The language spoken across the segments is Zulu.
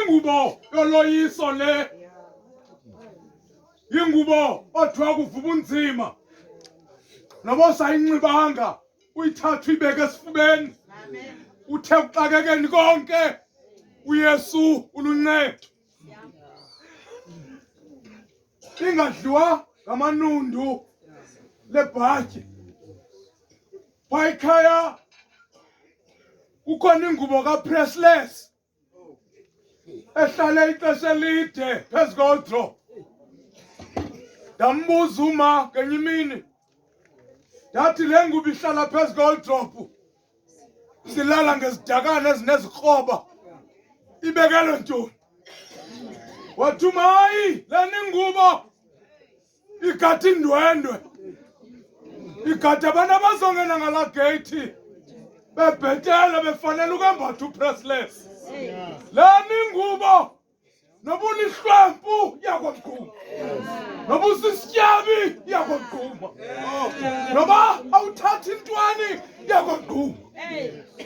ingubo yoloyiso le. Ingubo othiwa kuvuba unzima. Noba sayinxibanga uyithatha uyibeke esifubeni. Amen. Uthe kuxakekeni konke uYesu uluncedo. Ingadliwa ngamanundu lebhatyi. Phayikhaya kukhona ingubo kaPressless ehlale ixesha elide phezu kodro. Ndambuza uma ngenye imini ndathi le ngubo ihlala phezu kodrophu silala ngezidakana ezinezikroba ibekelwe ntoni? Wathi hayi lena ingubo igada indwendwe, igada abantu abazongena ngala gate bebhetele befanele ukwembatha uPressless. Lena ingubo noba ulihlwempu iyakwaqhuma, noba usisityabi iyakwaqhuma, noba awuthathi intwani iyakwaqhuma,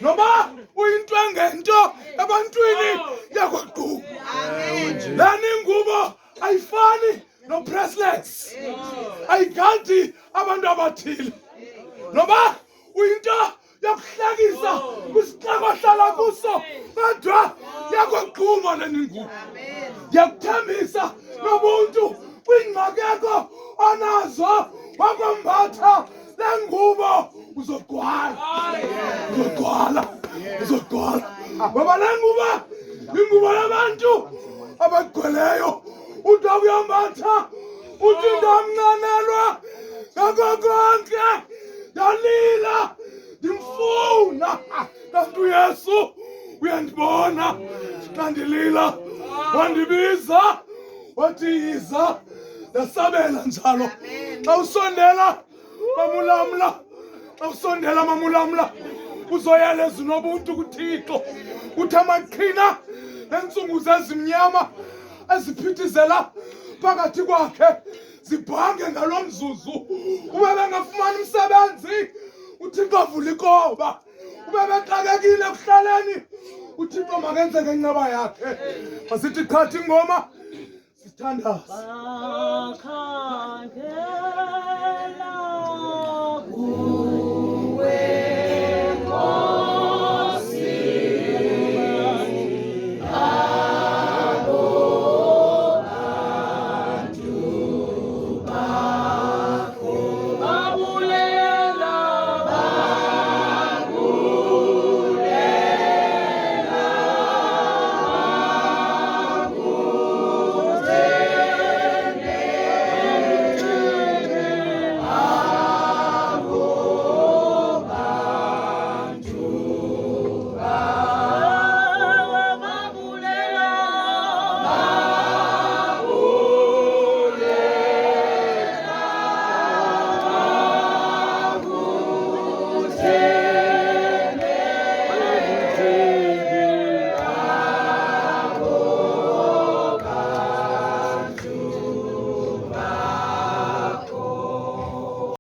noba uyintwengento ebantwini iyakwaqhuma. Lena ingubo ayifani noPressless, ayigadi abantu abathile, noba uyinto yokuhlekisa kwisixeko ohlala kuso kodwa iyakwaqhuma lena ingubo. Ndiyakuthembisa nobuntu kwingxakeko onazo wakwambatha le ngubo uzogcwala, uzogcwala, uzogcwala. Ngoba le ngubo ingubo yabantu abagcweleyo. Uthi uyambatha uthi ndamncanelwa ngako konke, ndalila ndimfuna, kanti uYesu uyandibona xa ndilila. Wandibiza wathi yiza, ndasabela njalo. Xa usondela mamulamla, xa usondela mamulamla uzoyaleza unobuntu kuThixo. Uthi amaqhina neentsungu zezimnyama eziphithizela phakathi kwakhe zibhange ngalo mzuzu. Ube bengafumani umsebenzi uThixo avula ikoba. Ube bexakekile ekuhlaleni uThixo makenze ngenceba yakhe. Masithi qhathi ingoma sithandaza.